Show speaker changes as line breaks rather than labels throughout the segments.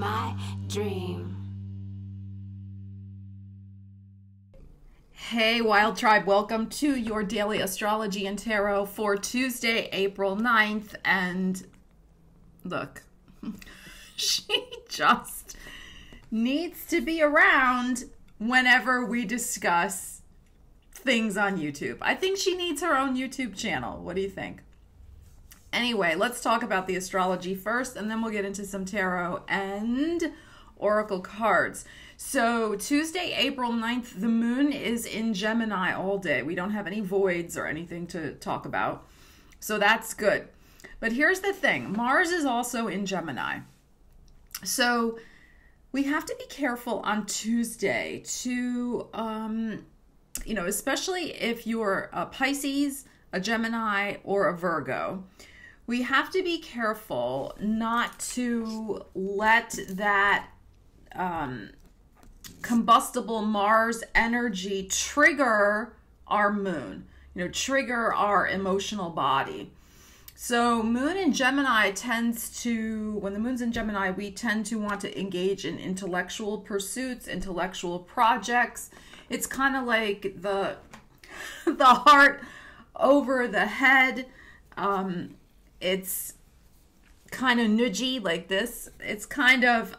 my dream.
Hey, Wilde Tribe, welcome to your daily astrology and tarot for Tuesday, April 9th. And look, she just needs to be around whenever we discuss things on YouTube. I think she needs her own YouTube channel. What do you think? Anyway, let's talk about the astrology first, and then we'll get into some tarot and oracle cards. So Tuesday, April 9th, the moon is in Gemini all day. We don't have any voids or anything to talk about. So that's good. But here's the thing. Mars is also in Gemini. So we have to be careful on Tuesday to, especially if you're a Pisces, a Gemini, or a Virgo. We have to be careful not to let that combustible Mars energy trigger our moon, trigger our emotional body. So moon in Gemini when the moon's in Gemini, we tend to want to engage in intellectual pursuits, intellectual projects. It's kind of like the heart over the head. It's kind of nudgy like this. It's kind of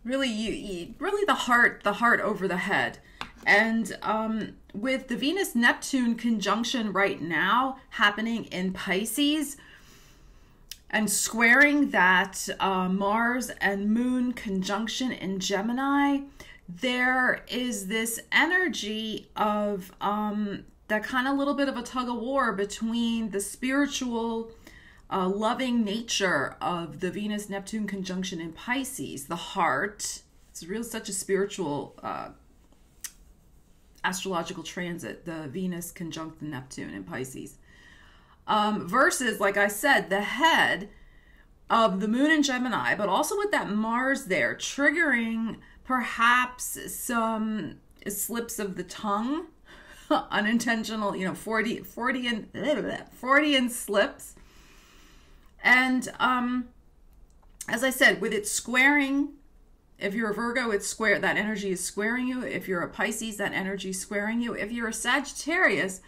really the heart over the head. And with the Venus-Neptune conjunction right now happening in Pisces and squaring that Mars and Moon conjunction in Gemini, there is this energy of that kind of little bit of a tug of war between the spiritual loving nature of the Venus-Neptune conjunction in Pisces, the heart. It's really such a spiritual astrological transit, the Venus conjunct the Neptune in Pisces. Versus, like I said, the head of the moon in Gemini, but also with that Mars there, triggering perhaps some slips of the tongue, unintentional, Freudian slips. And as I said, with it squaring, if you're a Virgo, that energy is squaring you. If you're a Pisces, that energy is squaring you. If you're a Sagittarius,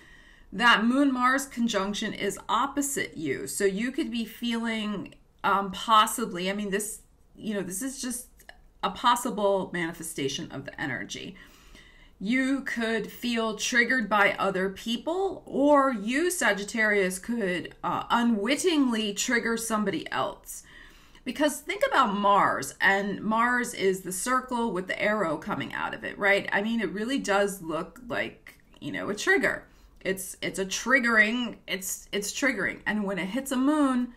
that Moon-Mars conjunction is opposite you. So you could be feeling possibly, this is just a possible manifestation of the energy. You could feel triggered by other people, or you, Sagittarius, could unwittingly trigger somebody else. Because think about Mars, and Mars is the circle with the arrow coming out of it, right? It really does look like, a trigger. It's triggering. And when it hits the moon,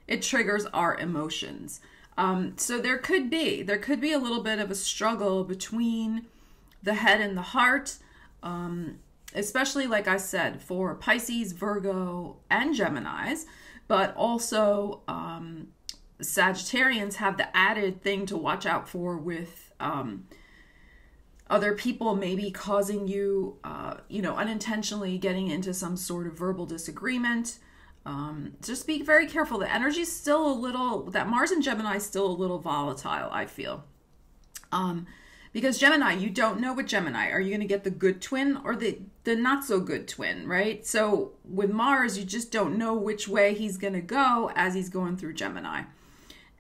it triggers our emotions. So there could be a little bit of a struggle between the head and the heart, especially, like I said, for Pisces, Virgo, and Geminis, but also Sagittarians have the added thing to watch out for with other people maybe causing you, unintentionally getting into some sort of verbal disagreement. Just be very careful. The energy's still that Mars in Gemini is still a little volatile, I feel. Because Gemini, you don't know with Gemini. Are you going to get the good twin or the not so good twin, right? So with Mars, you just don't know which way he's going to go as he's going through Gemini.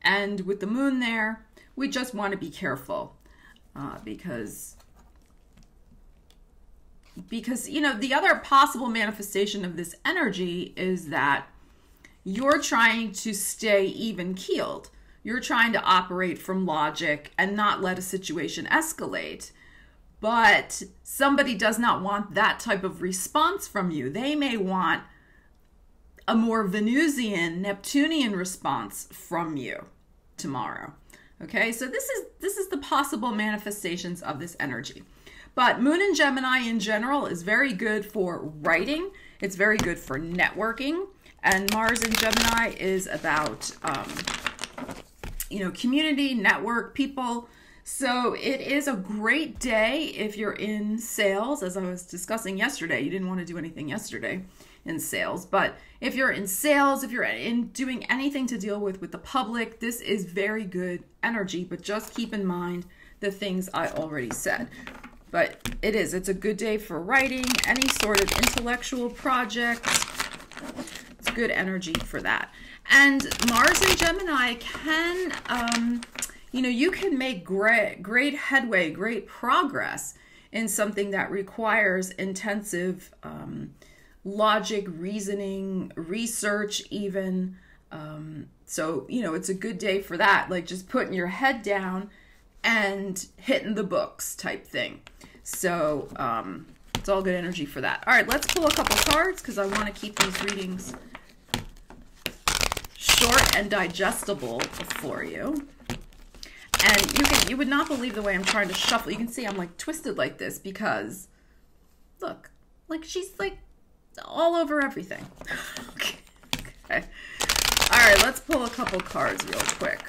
And with the moon there, we just want to be careful because the other possible manifestation of this energy is that you're trying to stay even-keeled. You're trying to operate from logic and not let a situation escalate. But somebody does not want that type of response from you. They may want a more Venusian, Neptunian response from you tomorrow. Okay, so this is the possible manifestations of this energy. But Moon in Gemini in general is very good for writing. It's very good for networking. And Mars in Gemini is about, community, network, people. So it is a great day if you're in sales. As I was discussing yesterday, you didn't want to do anything yesterday. in sales. But if you're in sales, if you're in doing anything to deal with the public, this is very good energy. But just keep in mind the things I already said. But it's a good day for writing, any sort of intellectual projects. It's good energy for that. And Mars in Gemini can, you can make great headway, great progress in something that requires intensive logic, reasoning, research even. So, it's a good day for that. Like just putting your head down and hitting the books type thing. So, it's all good energy for that. All right, let's pull a couple cards because I want to keep these readings short and digestible for you. And you would not believe the way I'm trying to shuffle. You can see I'm like twisted like this because look, like she's like all over everything. Okay. All right, let's pull a couple cards real quick.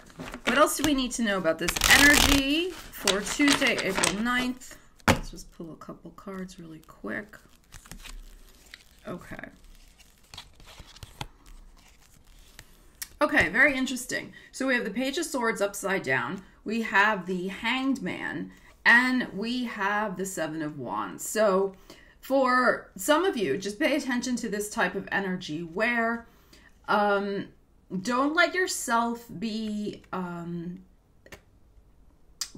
What else do we need to know about this energy for Tuesday, April 9th? Let's just pull a couple cards really quick. Okay. Okay, very interesting. So we have the Page of Swords upside down. We have the Hanged Man, and we have the Seven of Wands. So for some of you, just pay attention to this type of energy where don't let yourself be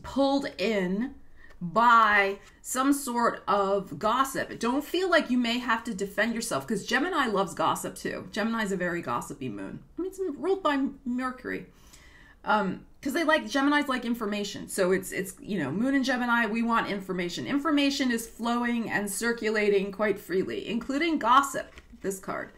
pulled in by some sort of gossip. Don't feel like you may have to defend yourself because Gemini loves gossip too. Gemini is a very gossipy moon. I mean, it's ruled by Mercury. Because Geminis like information. So it's moon in Gemini, we want information. Information is flowing and circulating quite freely, including gossip, this card.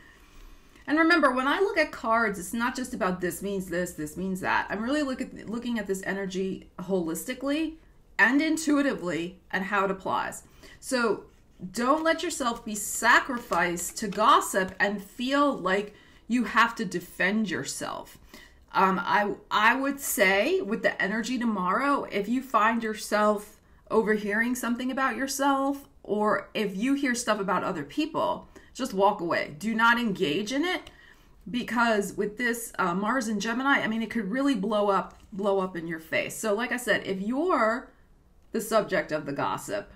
And remember, when I look at cards, it's not just about this means this means that. I'm really looking at this energy holistically and intuitively and how it applies. So don't let yourself be sacrificed to gossip and feel like you have to defend yourself. I would say with the energy tomorrow, if you find yourself overhearing something about yourself, or if you hear stuff about other people, just walk away. Do not engage in it, because with this Mars in Gemini, I mean, it could really blow up in your face. So like I said, if you're the subject of the gossip,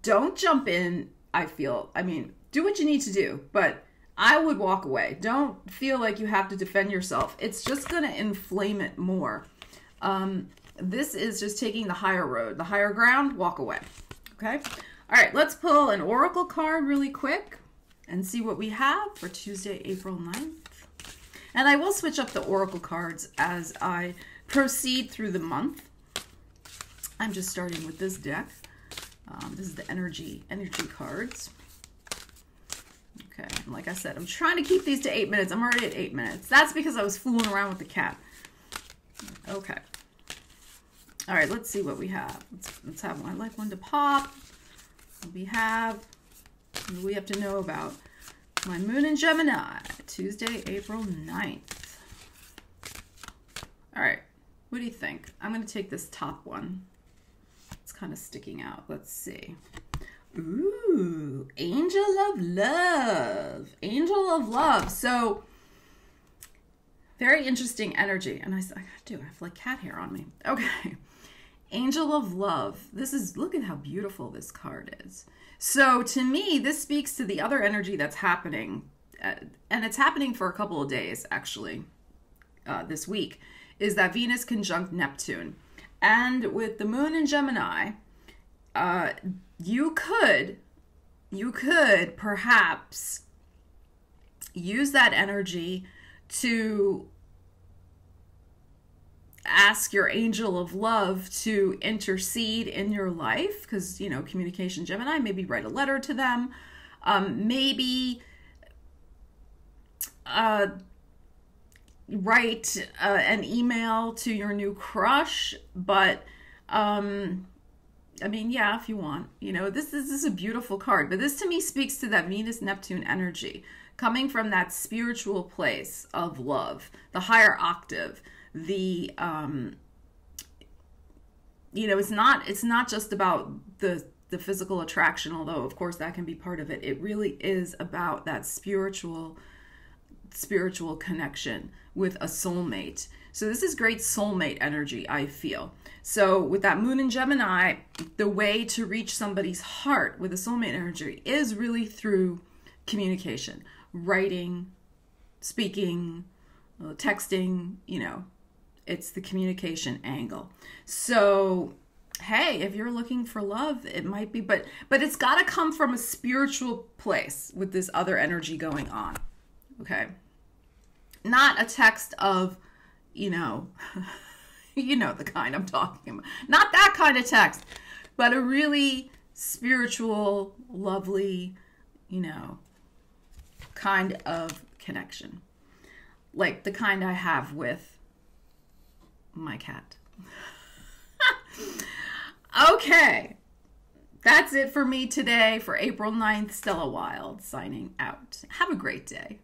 don't jump in. Do what you need to do, but I would walk away. Don't feel like you have to defend yourself. It's just going to inflame it more. This is just taking the higher road, the higher ground, walk away. Okay? All right, let's pull an oracle card really quick and see what we have for Tuesday, April 9th. And I will switch up the oracle cards as I proceed through the month. I'm just starting with this deck. This is the energy cards. Okay, and like I said, I'm trying to keep these to 8 minutes. I'm already at 8 minutes. That's because I was fooling around with the cat. Okay. All right, let's see what we have. Let's have one. I'd like one to pop. What we have to know about my moon in Gemini, Tuesday, April 9th. All right, what do you think? I'm going to take this top one. It's kind of sticking out. Let's see. Ooh, Angel of Love. Angel of Love. So, very interesting energy. And I have like cat hair on me. Okay. Angel of Love. Look at how beautiful this card is. So, to me, this speaks to the other energy that's happening. And it's happening for a couple of days, actually, this week, is that Venus conjunct Neptune. And with the moon in Gemini, you could perhaps use that energy to ask your angel of love to intercede in your life, because communication Gemini, maybe write a letter to them, maybe write an email to your new crush. But yeah, if you want, this is a beautiful card. But this to me speaks to that Venus-Neptune energy coming from that spiritual place of love, the higher octave, it's not just about the the physical attraction, although of course that can be part of it. It really is about that spiritual connection with a soulmate. So this is great soulmate energy, I feel. So with that moon in Gemini, the way to reach somebody's heart with a soulmate energy is really through communication, writing, speaking, texting, it's the communication angle. So, hey, if you're looking for love, it might be, but it's got to come from a spiritual place with this other energy going on. Okay. Not a text of, the kind I'm talking about. Not that kind of text, but a really spiritual, lovely, kind of connection. Like the kind I have with my cat. Okay. That's it for me today for April 9th. Stella Wilde signing out. Have a great day.